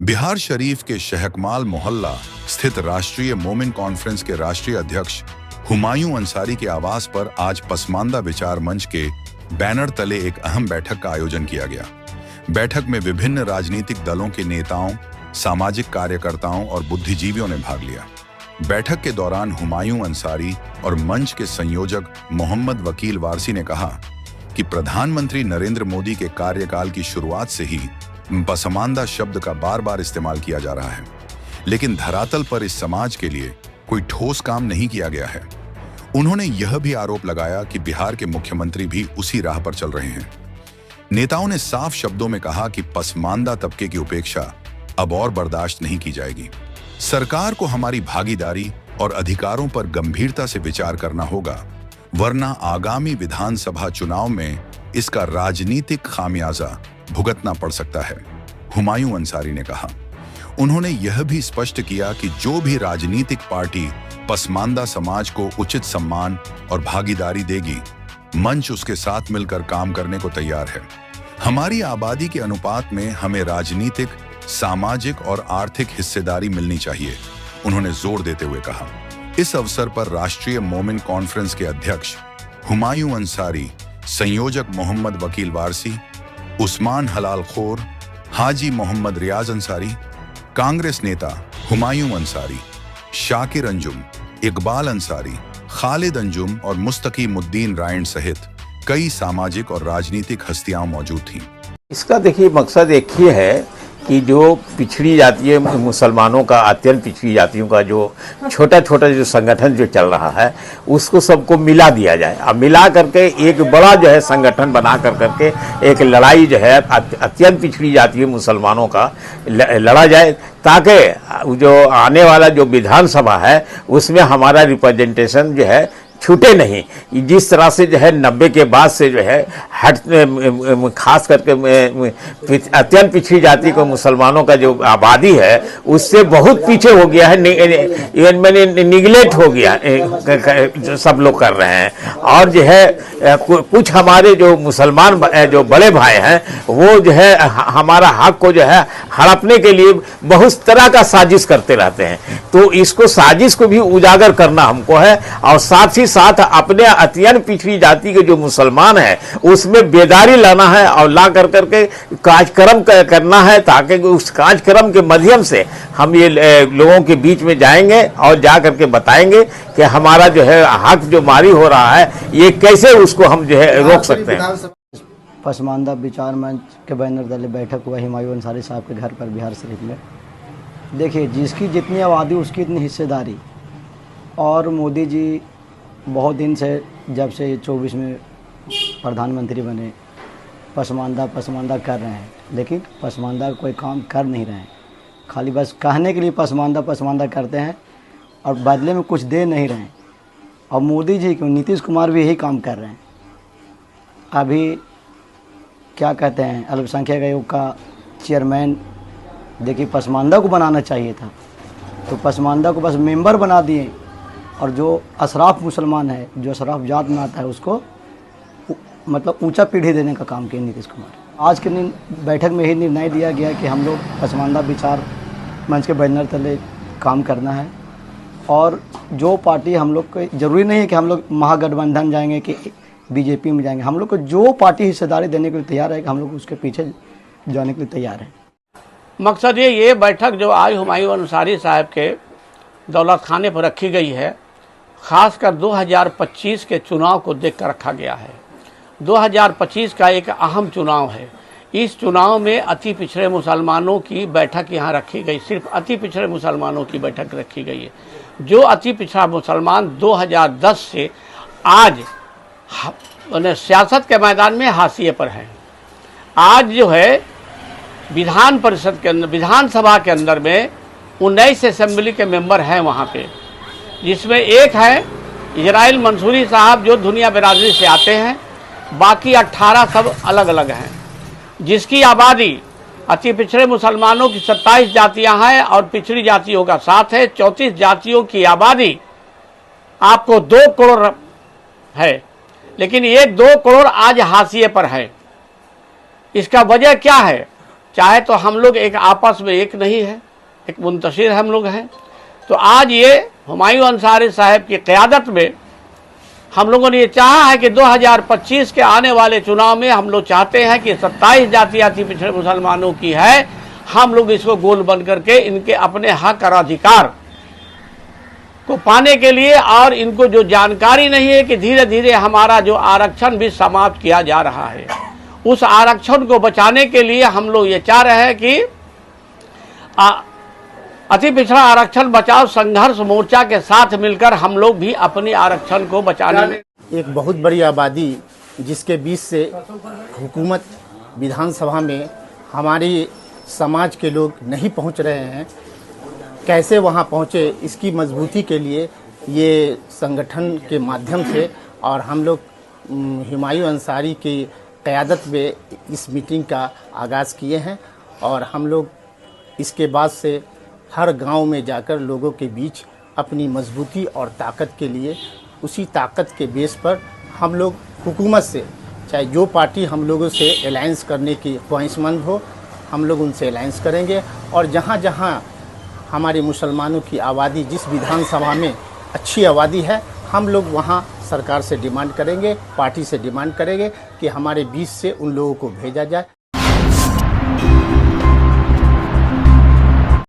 बिहार शरीफ के शहकमाल मोहल्ला स्थित राष्ट्रीय मोमिन कॉन्फ्रेंस के राष्ट्रीय अध्यक्ष हुमायूं अंसारी के आवास पर आज पसमानदा विचार मंच के बैनर तले एक अहम बैठक का आयोजन किया गया। बैठक में विभिन्न राजनीतिक दलों के नेताओं, सामाजिक कार्यकर्ताओं और बुद्धिजीवियों ने भाग लिया। बैठक के दौरान हुमायूं अंसारी और मंच के संयोजक मोहम्मद वकील वारसी ने कहा कि प्रधानमंत्री नरेंद्र मोदी के कार्यकाल की शुरुआत से ही पसमानदा शब्द का बार बार इस्तेमाल किया जा रहा है, लेकिन धरातल पर इस समाज के लिए कोई ठोस काम नहीं किया गया है। उन्होंने यह भी आरोप लगाया कि बिहार के मुख्यमंत्री भी उसी राह पर चल रहे हैं। नेताओं ने साफ शब्दों में कहा कि पसमानदा तबके की उपेक्षा अब और बर्दाश्त नहीं की जाएगी। सरकार को हमारी भागीदारी और अधिकारों पर गंभीरता से विचार करना होगा, वरना आगामी विधानसभा चुनाव में इसका राजनीतिक खामियाजा भुगतना पड़ सकता है, हुमायूं अंसारी ने कहा। उन्होंने यह भी स्पष्ट किया कि जो भी राजनीतिक पार्टी पसमानदा समाज को उचित सम्मान और भागीदारी देगी, मंच उसके साथ मिलकर काम करने को तैयार है। हमारी आबादी के अनुपात में हमें राजनीतिक, सामाजिक और आर्थिक हिस्सेदारी मिलनी चाहिए, उन्होंने जोर देते हुए कहा। इस अवसर पर राष्ट्रीय मोमिन कॉन्फ्रेंस के अध्यक्ष हुमायूं अंसारी, संयोजक मोहम्मद वकील वारसी, उस्मान हलाल खोर, हाजी मोहम्मद रियाज अंसारी, कांग्रेस नेता हुमायूं अंसारी, शाकिर अंजुम, इकबाल अंसारी, खालिद अंजुम और मुस्तकीमुद्दीन रायन सहित कई सामाजिक और राजनीतिक हस्तियां मौजूद थीं। इसका देखिए मकसद एक ही है कि जो पिछड़ी जातीय मुसलमानों का, अत्यंत पिछड़ी जातियों का जो छोटा छोटा जो संगठन जो चल रहा है, उसको सबको मिला दिया जाए। अब मिला करके एक बड़ा जो है संगठन बना करके एक लड़ाई जो है अत्यंत पिछड़ी जातीय मुसलमानों का लड़ा जाए, ताकि जो आने वाला जो विधानसभा है उसमें हमारा रिप्रेजेंटेशन जो है छूटे नहीं। जिस तरह से जो है 90 के बाद से जो है खास करके अत्यंत पिछड़ी जाति को मुसलमानों का जो आबादी है उससे बहुत पीछे हो गया है, इवन मैंने निगलेक्ट हो गया जो सब लोग कर रहे हैं। और जो है कुछ हमारे जो मुसलमान जो बड़े भाई हैं वो जो है हमारा हक को जो है हड़पने के लिए बहुत तरह का साजिश करते रहते हैं। तो इसको साजिश को भी उजागर करना हमको है, और साथ ही साथ अपने अत्यंत पिछड़ी जाति के जो मुसलमान है उसमें बेदारी लाना है और ला करके कार्यक्रम करना है, ताकि उस कार्यक्रम के माध्यम से हम ये लोगों के बीच में जाएंगे और जा करके बताएंगे कि हमारा जो है हक जो मारी हो रहा है ये कैसे उसको हम जो है रोक सकते हैं। पसमानदा विचार मंच के बैनर तले बैठक हुआ हुमायूं अंसारी साहब के घर पर बिहार शरीफ में। देखिए, जिसकी जितनी आबादी उसकी इतनी हिस्सेदारी। और मोदी जी बहुत दिन से, जब से 24 में प्रधानमंत्री बने, पसमानदा कर रहे हैं, लेकिन पसमानदा का कोई काम कर नहीं रहे हैं। खाली बस कहने के लिए पसमानदा करते हैं और बदले में कुछ दे नहीं रहे हैं। और मोदी जी क्यों, नीतीश कुमार भी यही काम कर रहे हैं। अभी क्या कहते हैं, अल्पसंख्यक आयोग का चेयरमैन, देखिए पसमानदा को बनाना चाहिए था, तो पसमानदा को बस मेंबर बना दिए। और जो अशराफ मुसलमान है, जो अशराफ जात में आता है, उसको मतलब ऊंचा पीढ़ी देने का काम किया नीतीश कुमार। आज के बैठक में ही निर्णय लिया गया कि हम लोग पसमानदा विचार मंच के बैनर तले काम करना है। और जो पार्टी, हम लोग को ज़रूरी नहीं है कि हम लोग महागठबंधन जाएंगे कि बीजेपी में जाएंगे। हम लोग को जो पार्टी हिस्सेदारी देने के लिए तैयार है कि हम लोग उसके पीछे जाने के लिए तैयार हैं। मकसद ये बैठक जो आज हुमायूं अंसारी साहब के दौलत खाने पर रखी गई है, खासकर 2025 के चुनाव को देखकर रखा गया है। 2025 का एक अहम चुनाव है। इस चुनाव में अति पिछड़े मुसलमानों की बैठक यहाँ रखी गई, सिर्फ अति पिछड़े मुसलमानों की बैठक रखी गई है। जो अति पिछड़ा मुसलमान 2010 से आज सियासत के मैदान में हाशिए पर है। आज जो है विधान परिषद के अंदर, विधानसभा के अंदर में 19 असेंबली के मेंबर हैं वहाँ पे, जिसमें एक है इजराइल मंसूरी साहब जो दुनिया बिरादरी से आते हैं, बाकी 18 सब अलग अलग हैं। जिसकी आबादी अति पिछड़े मुसलमानों की 27 जातियां हैं और पिछड़ी जातियों का 7 है। 34 जातियों की आबादी आपको 2 करोड़ है, लेकिन ये 2 करोड़ आज हाशिए पर है। इसका वजह क्या है चाहे तो हम लोग एक आपस में एक नहीं है, एक मुंतशिर हम लोग हैं। तो आज ये हुमायूं अंसारी साहब की क़यादत में हम लोगों ने ये चाहा है कि 2025 के आने वाले चुनाव में हम लोग चाहते हैं कि 27 जाति अति पिछड़े मुसलमानों की है, हम लोग इसको गोल बन करके इनके अपने हक और अधिकार को पाने के लिए, और इनको जो जानकारी नहीं है कि धीरे धीरे हमारा जो आरक्षण भी समाप्त किया जा रहा है, उस आरक्षण को बचाने के लिए हम लोग ये चाह रहे हैं कि अति पिछड़ा आरक्षण बचाओ संघर्ष मोर्चा के साथ मिलकर हम लोग भी अपने आरक्षण को बचाने में एक बहुत बड़ी आबादी जिसके बीच से हुकूमत विधानसभा में हमारी समाज के लोग नहीं पहुंच रहे हैं, कैसे वहां पहुंचे इसकी मजबूती के लिए ये संगठन के माध्यम से और हम लोग हुमायूं अंसारी की क़यादत में इस मीटिंग का आगाज़ किए हैं। और हम लोग इसके बाद से हर गांव में जाकर लोगों के बीच अपनी मजबूती और ताकत के लिए, उसी ताकत के बेस पर हम लोग हुकूमत से, चाहे जो पार्टी हम लोगों से अलायंस करने की ख्वाहिशमंद हो, हम लोग उनसे अलायंस करेंगे। और जहां जहां हमारे मुसलमानों की आबादी जिस विधानसभा में अच्छी आबादी है, हम लोग वहां सरकार से डिमांड करेंगे, पार्टी से डिमांड करेंगे कि हमारे बीच से उन लोगों को भेजा जाए।